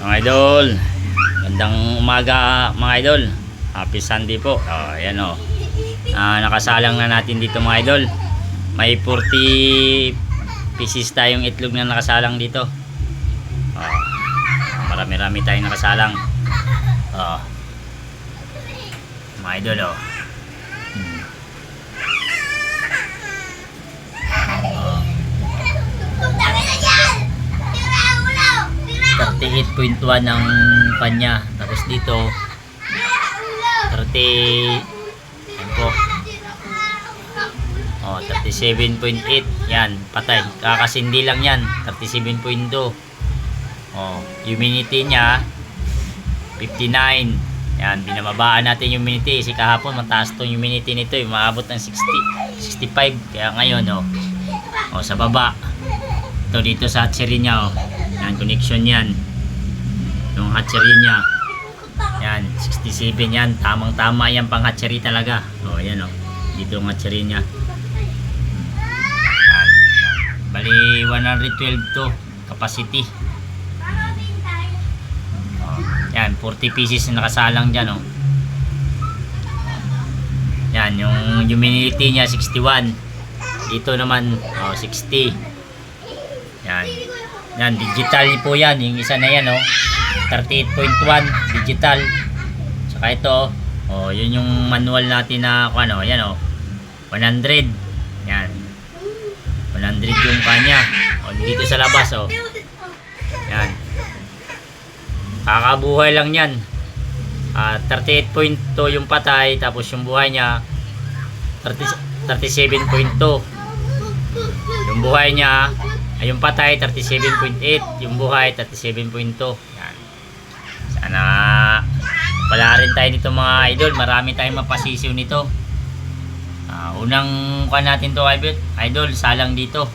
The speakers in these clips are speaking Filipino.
Mga idol, gandang umaga mga idol. Happy Sunday po. Ayan o. Nakasalang na natin dito mga idol. May 40 pieces tayong itlog na nakasalang dito. Marami-rami tayong nakasalang. Mga idol o. 38.1 ang kanya. Tapos dito 30 yan po. 37.8 yan, patay. Kakasindi lang yan. 37.2. Humidity niya 59. Yan, binababaan natin yung humidity. Kasi kahapon mataas tong humidity nito, maabot ng 65. Kaya ngayon sa baba. Ito dito sa hatchery niya yan, connection yan. Yung hatchery niya. Yan, 67 yan. Tamang-tama yan pang hatchery talaga. Yan dito yung hatchery niya. Yan. Bali 112 to capacity. Yan, 40 pieces na nakasalang dyan. Yan, yung humidity niya 61. Dito naman 60. Yan. Yan, digital po yan. Yung isa na yan 38.1 digital. Saka ito yun yung manual natin na yan 100. Yan. 100 yung kanya. Dito sa labas yan. Kakabuhay lang yan. 38.2 yung patay, tapos yung buhay niya 37.2. Yung buhay niya yung patay 37.8, yung buhay 37.2. Yan. Sana pala rin tayo nito mga idol. Marami tayong mapasisiw nito. Unang natin to idol, salang dito.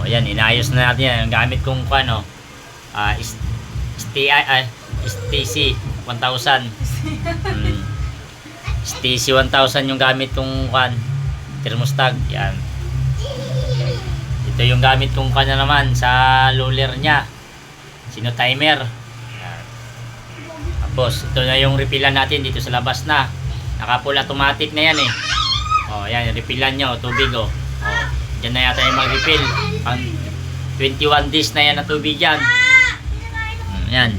Yan, inayos na natin yan. Ang gamit kong STC 1000. STC 1000 yung gamit kong thermostat. Yan. Ito yung gamit kong naman sa luller niya. Sino timer. Yan. Tapos ito na yung refillan natin dito sa labas na. Naka-full automatic na yan yan, refillan nyo, tubig Diyan na yata yung mag-refill. Pang 21 days na yan na tubig yan. Yan.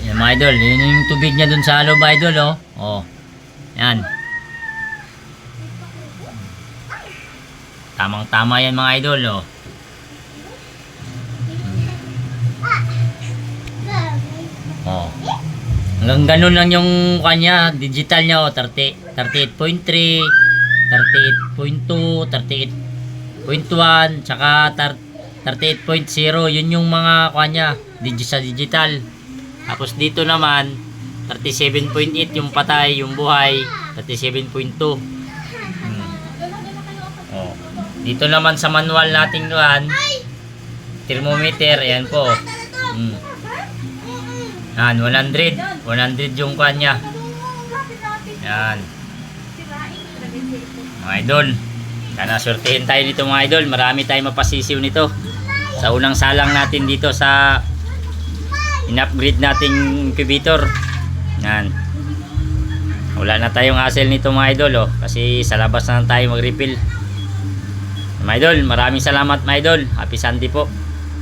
Yan mga idol, yun yung tubig niya dun sa loob idol Yan. Tamang-tama yan mga idol Hanggang ganun lang yung kanya, digital niya 38.3, 38.2, 38.1, tsaka 38.0. Yun yung mga kanya digital. Tapos dito naman 37.8 yung patay, yung buhay 37.2. Dito naman sa manual nating thermometer, ayan po. Yan, 100 yung kanya. Yan. Mga idol, sana sortehin tayo dito mga idol. Marami tayong mapasisiw nito. Sa unang salang natin dito sa in-upgrade nating incubator. Yan. Wala na tayong hassle nito mga idol kasi sa labas na tayo mag-refill. Mga idol, maraming salamat mga idol. Happy Sunday po.